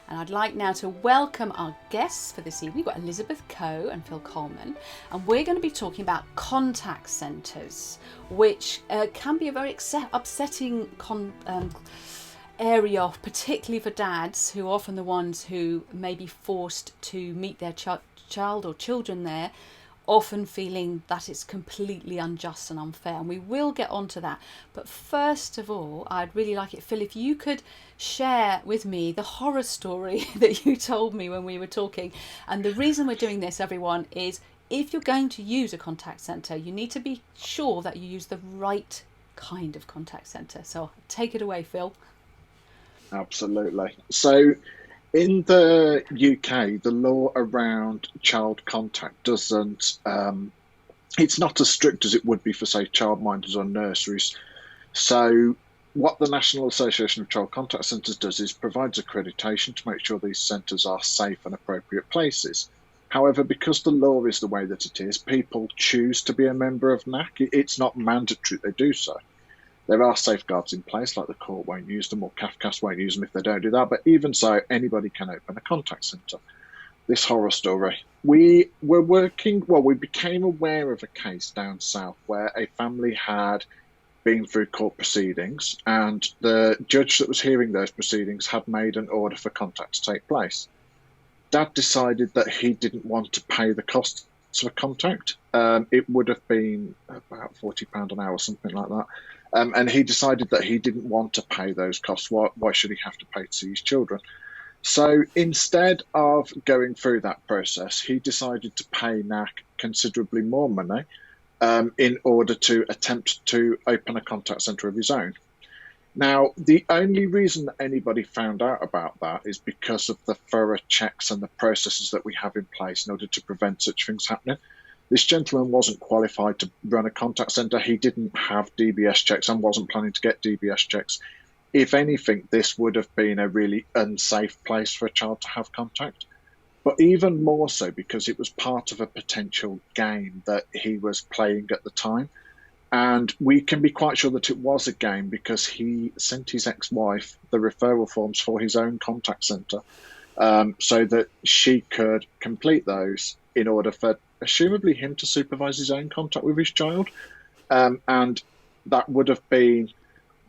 And I'd like now to welcome our guests for this evening. We've got Elizabeth Coe and Phil Coleman, and we're going to be talking about contact centres, which can be a very upsetting area, particularly for dads, who are often the ones who may be forced to meet their child or children there, often feeling that it's completely unjust and unfair. And we will get onto that. But first of all, I'd really like it, Phil, if you could share with me the horror story that you told me when we were talking. And the reason we're doing this, everyone, is if you're going to use a contact centre, you need to be sure that you use the right kind of contact centre. So take it away, Phil. Absolutely. So in the UK, the law around child contact doesn't, it's not as strict as it would be for, say, childminders or nurseries. So what the National Association of Child Contact Centres does is provides accreditation to make sure these centres are safe and appropriate places. However, because the law is the way that it is, people choose to be a member of NAC. It's not mandatory they do so. There are safeguards in place, like the court won't use them or CAFCAS won't use them if they don't do that. But even so, anybody can open a contact centre. This horror story. We became aware of a case down south where a family had been through court proceedings, and the judge that was hearing those proceedings had made an order for contact to take place. Dad decided that he didn't want to pay the costs of contact. It would have been about £40 an hour, something like that. And he decided that he didn't want to pay those costs. Why should he have to pay to see his children? So instead of going through that process, he decided to pay NAC considerably more money in order to attempt to open a contact centre of his own. Now, the only reason that anybody found out about that is because of the thorough checks and the processes that we have in place in order to prevent such things happening. This gentleman wasn't qualified to run a contact centre. He didn't have DBS checks and wasn't planning to get DBS checks. If anything, this would have been a really unsafe place for a child to have contact. But even more so because it was part of a potential game that he was playing at the time. And we can be quite sure that it was a game because he sent his ex-wife the referral forms for his own contact centre so that she could complete those in order for, assumably, him to supervise his own contact with his child. And that would have been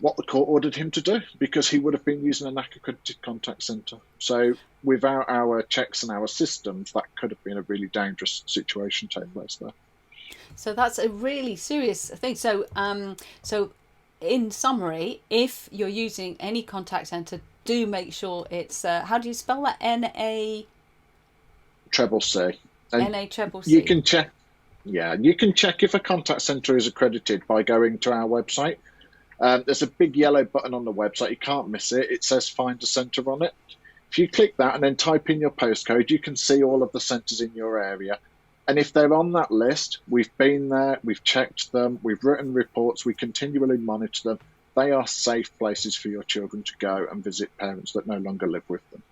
what the court ordered him to do because he would have been using a NAC accredited contact centre. So without our checks and our systems, that could have been a really dangerous situation taking place there. So that's a really serious thing. So, so in summary, if you're using any contact centre, do make sure it's how do you spell that? NA Treble C. NA Treble C. You can check. Yeah, you can check if a contact centre is accredited by going to our website. There's a big yellow button on the website. You can't miss it. It says Find a Centre on it. If you click that and then type in your postcode, you can see all of the centres in your area. And if they're on that list, we've been there, we've checked them, we've written reports, we continually monitor them. They are safe places for your children to go and visit parents that no longer live with them.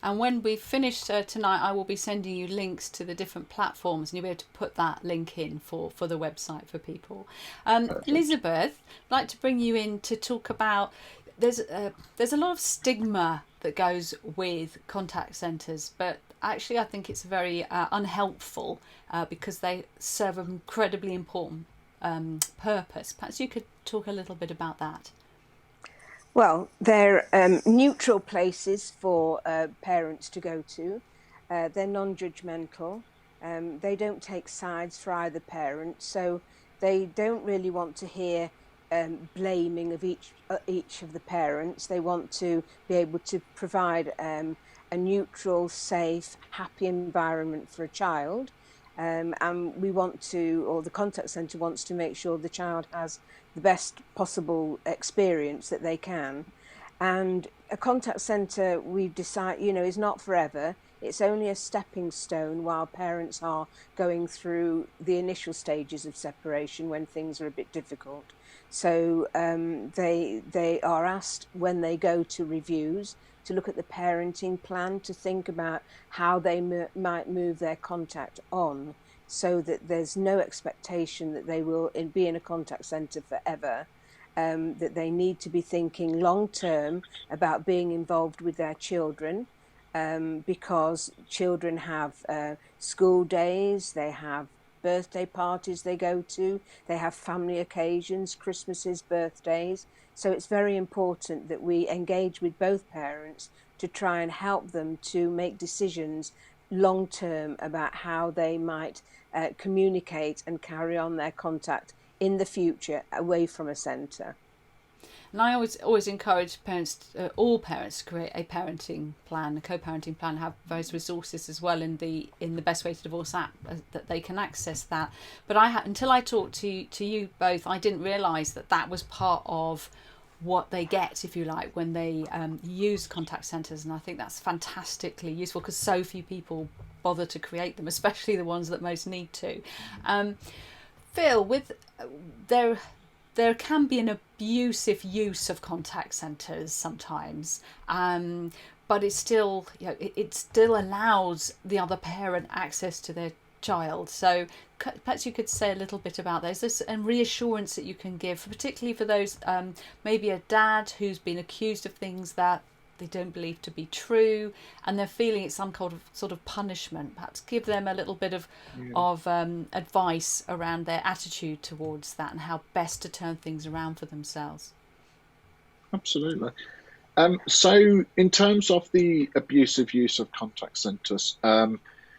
And when we finish tonight, I will be sending you links to the different platforms, and you'll be able to put that link in for the website for people. Elizabeth, I'd like to bring you in to talk about, there's a lot of stigma that goes with contact centres, but actually I think it's very unhelpful because they serve an incredibly important purpose. Perhaps you could talk a little bit about that. Well, they're neutral places for parents to go to. They're non-judgmental. They don't take sides for either parent, so they don't really want to hear blaming of each of the parents. They want to be able to provide a neutral, safe, happy environment for a child. And we want to, or the contact centre wants to make sure the child has the best possible experience that they can. And a contact centre, we've decided, is not forever. It's only a stepping stone while parents are going through the initial stages of separation when things are a bit difficult. So they are asked when they go to reviews to look at the parenting plan, to think about how they might move their contact on, so that there's no expectation that they will be in a contact centre forever, that they need to be thinking long term about being involved with their children, because children have school days, they have birthday parties they go to, they have family occasions, Christmases, birthdays. So it's very important that we engage with both parents to try and help them to make decisions long term about how they might communicate and carry on their contact in the future away from a centre. And I always encourage parents, all parents, to create a parenting plan, a co-parenting plan, have those resources as well in the Best Way to Divorce app, that they can access that. But until I talked to you both, I didn't realise that was part of what they get, if you like, when they use contact centres. And I think that's fantastically useful, because so few people bother to create them, especially the ones that most need to. Phil, with there can be an abusive use of contact centres sometimes, but it's still, it still allows the other parent access to their child. So perhaps you could say a little bit about this and reassurance that you can give, particularly for those, maybe a dad who's been accused of things that they don't believe to be true, and they're feeling it's some kind of sort of punishment. Perhaps give them a little bit of advice around their attitude towards that and how best to turn things around for themselves. Absolutely. So in terms of the abusive use of contact centres,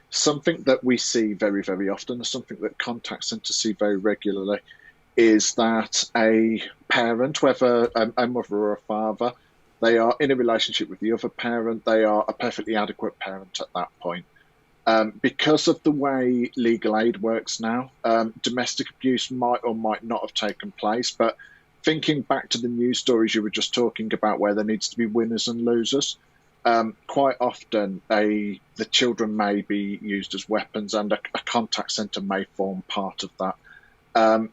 something that we see very, very often, and something that contact centres see very regularly, is that a parent, whether a mother or a father, they are in a relationship with the other parent, they are a perfectly adequate parent at that point. Because of the way legal aid works now, domestic abuse might or might not have taken place. But thinking back to the news stories you were just talking about, where there needs to be winners and losers, quite often the children may be used as weapons, and a contact centre may form part of that.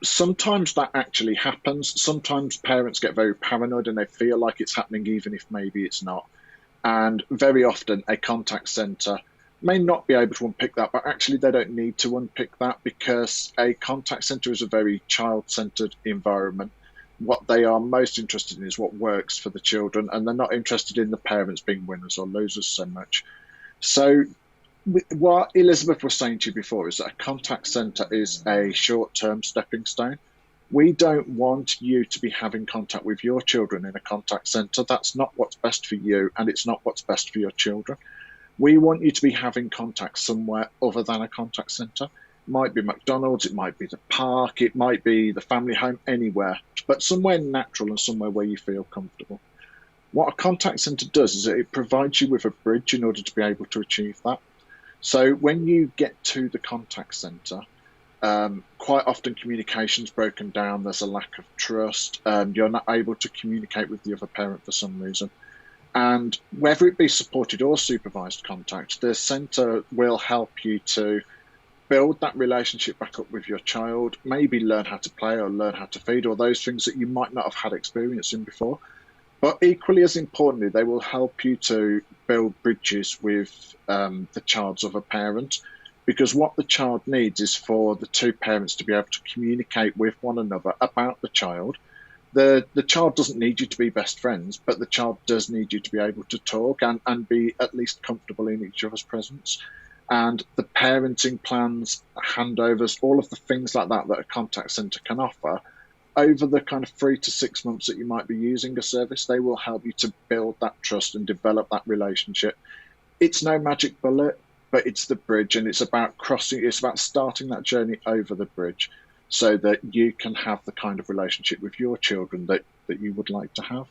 Sometimes that actually happens. Sometimes parents get very paranoid and they feel like it's happening even if maybe it's not. And very often a contact centre may not be able to unpick that, but actually they don't need to unpick that, because a contact centre is a very child-centred environment. What they are most interested in is what works for the children, and they're not interested in the parents being winners or losers so much. So what Elizabeth was saying to you before is that a contact centre is a short-term stepping stone. We don't want you to be having contact with your children in a contact centre. That's not what's best for you, and it's not what's best for your children. We want you to be having contact somewhere other than a contact centre. It might be McDonald's, it might be the park, it might be the family home, anywhere, but somewhere natural and somewhere where you feel comfortable. What a contact centre does is that it provides you with a bridge in order to be able to achieve that. So when you get to the contact centre, quite often communication's broken down, there's a lack of trust, you're not able to communicate with the other parent for some reason. And whether it be supported or supervised contact, the centre will help you to build that relationship back up with your child, maybe learn how to play or learn how to feed, or those things that you might not have had experience in before. But equally as importantly, they will help you to build bridges with the child's other parent, because what the child needs is for the two parents to be able to communicate with one another about the child. The child doesn't need you to be best friends, but the child does need you to be able to talk and be at least comfortable in each other's presence. And the parenting plans, handovers, all of the things like that that a contact centre can offer, over the kind of 3 to 6 months that you might be using a service, they will help you to build that trust and develop that relationship. It's no magic bullet, but it's the bridge, and it's about starting that journey over the bridge so that you can have the kind of relationship with your children that you would like to have.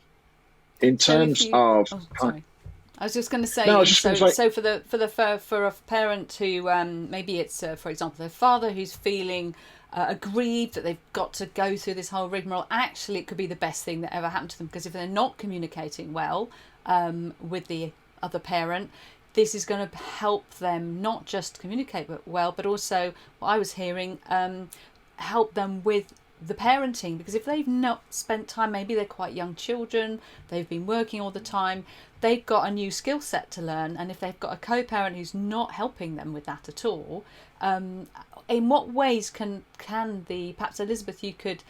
In terms of... sorry. I was just going to say, so for a parent who maybe it's for example their father who's feeling aggrieved that they've got to go through this whole rigmarole, actually it could be the best thing that ever happened to them, because if they're not communicating well with the other parent, this is going to help them not just communicate well, but also what I was hearing, help them with the parenting, because if they've not spent time, maybe they're quite young children, they've been working all the time, they've got a new skill set to learn, and if they've got a co-parent who's not helping them with that at all, in what ways can perhaps Elizabeth, you could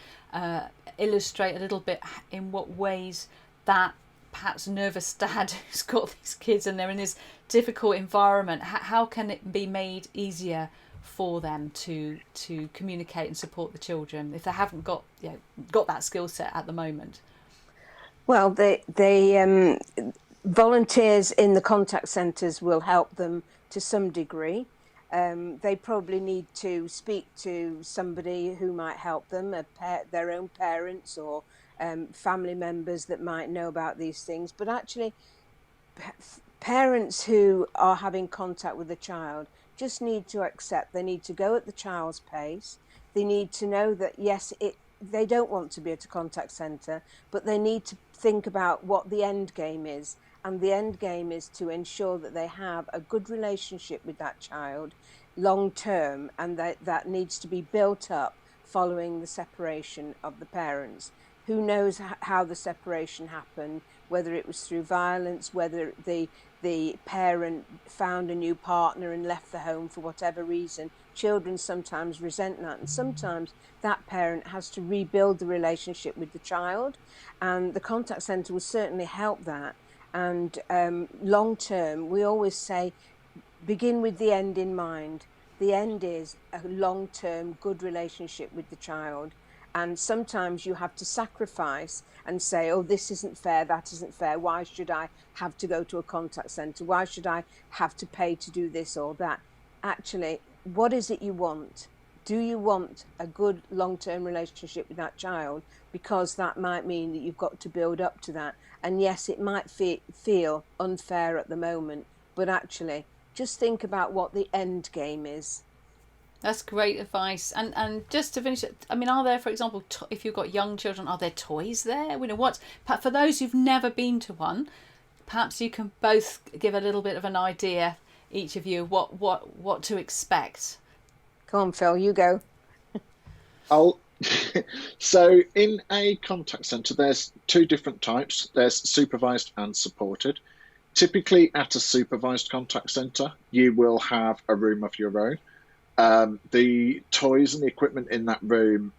illustrate a little bit in what ways that perhaps nervous dad who's got these kids and they're in this difficult environment, how can it be made easier for them to communicate and support the children if they haven't got got that skill set at the moment? Well, they volunteers in the contact centres will help them to some degree. They probably need to speak to somebody who might help them, their own parents or family members that might know about these things. But actually, parents who are having contact with the child just need to accept they need to go at the child's pace. They need to know that, yes, they don't want to be at a contact centre, but they need to think about what the end game is. And the end game is to ensure that they have a good relationship with that child long term, and that needs to be built up following the separation of the parents. Who knows how the separation happened, whether it was through violence, whether the parent found a new partner and left the home for whatever reason. Children sometimes resent that, and sometimes that parent has to rebuild the relationship with the child, and the contact centre will certainly help that. And long term, we always say, begin with the end in mind. The end is a long term good relationship with the child. And sometimes you have to sacrifice and say, oh, this isn't fair, that isn't fair. Why should I have to go to a contact centre? Why should I have to pay to do this or that? Actually, what is it you want? Do you want a good long-term relationship with that child? Because that might mean that you've got to build up to that. And yes, it might feel unfair at the moment, but actually, just think about what the end game is. That's great advice. And just to finish, I mean, are there, for example, if you've got young children, are there toys there? You know, for those who've never been to one, perhaps you can both give a little bit of an idea, each of you, what to expect. Come on, Phil, you go. So in a contact centre, there's two different types. There's supervised and supported. Typically at a supervised contact centre, you will have a room of your own. The toys and the equipment in that room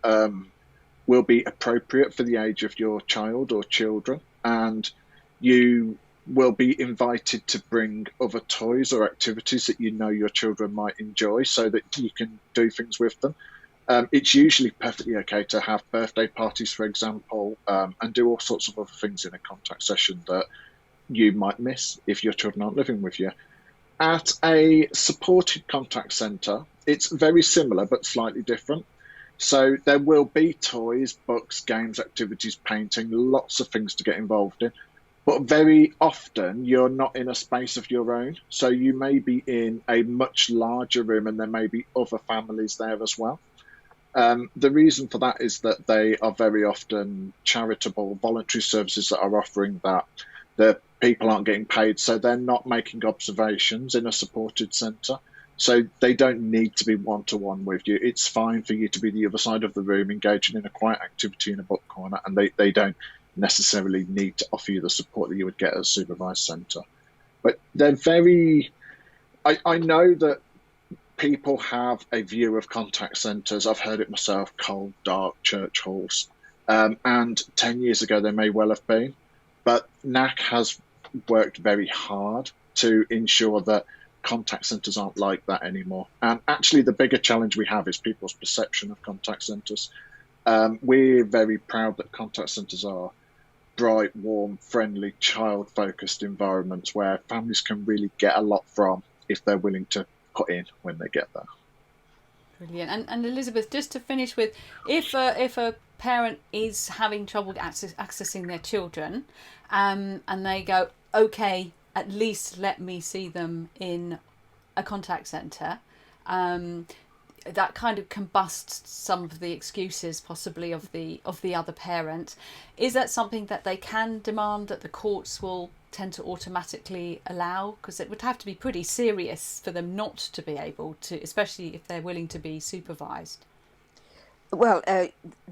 will be appropriate for the age of your child or children, and you will be invited to bring other toys or activities that you know your children might enjoy so that you can do things with them. It's usually perfectly okay to have birthday parties, for example, and do all sorts of other things in a contact session that you might miss if your children aren't living with you. At a supported contact centre, it's very similar but slightly different. So there will be toys, books, games, activities, painting, lots of things to get involved in. But very often you're not in a space of your own. So you may be in a much larger room and there may be other families there as well. The reason for that is that they are very often charitable, voluntary services that are offering that. The people aren't getting paid, so they're not making observations in a supported centre. So they don't need to be one-to-one with you. It's fine for you to be the other side of the room, engaging in a quiet activity in a book corner, and they don't necessarily need to offer you the support that you would get at a supervised centre. But they're very... I know that people have a view of contact centres. I've heard it myself, cold, dark church halls. And 10 years ago, they may well have been. But NAC has worked very hard to ensure that contact centres aren't like that anymore. And actually, the bigger challenge we have is people's perception of contact centres. We're very proud that contact centres are bright, warm, friendly, child-focused environments where families can really get a lot from if they're willing to put in when they get there. Brilliant. And Elizabeth, just to finish with, if a parent is having trouble accessing their children, and they go, okay, at least let me see them in a contact centre, that kind of combusts some of the excuses possibly of the other parent. Is that something that they can demand that the courts will tend to automatically allow? Because it would have to be pretty serious for them not to be able to, especially if they're willing to be supervised. Well,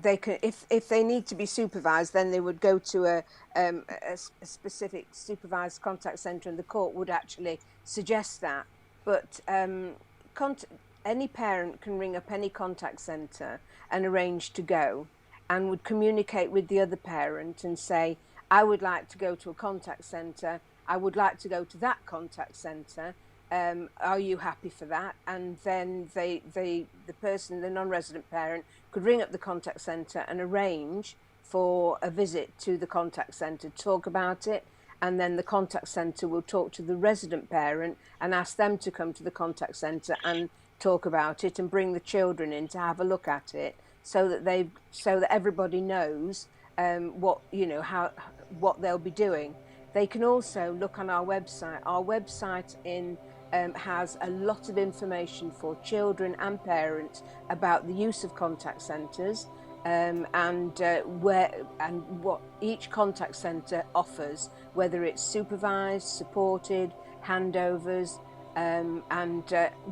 they can, if they need to be supervised, then they would go to a specific supervised contact centre, and the court would actually suggest that. But any parent can ring up any contact centre and arrange to go, and would communicate with the other parent and say, I would like to go to a contact centre, I would like to go to that contact centre. Are you happy for that? And then the person, the non-resident parent, could ring up the contact centre and arrange for a visit to the contact centre, talk about it, and then the contact centre will talk to the resident parent and ask them to come to the contact centre and talk about it and bring the children in to have a look at it, so that everybody knows what they'll be doing. They can also look on our website. Our website has a lot of information for children and parents about the use of contact centres, and what each contact centre offers, whether it's supervised, supported, handovers, and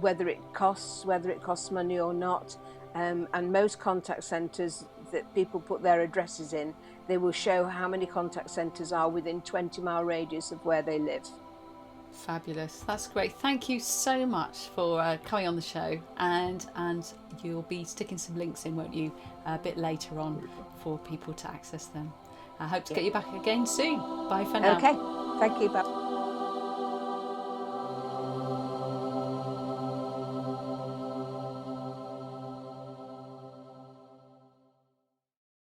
whether it costs money or not. And most contact centres that people put their addresses in, they will show how many contact centres are within 20-mile radius of where they live. Fabulous. That's great. Thank you so much for coming on the show, and you'll be sticking some links in, won't you, a bit later on for people to access them. I hope to get you back again soon. Bye for now. Okay. Thank you. Bye.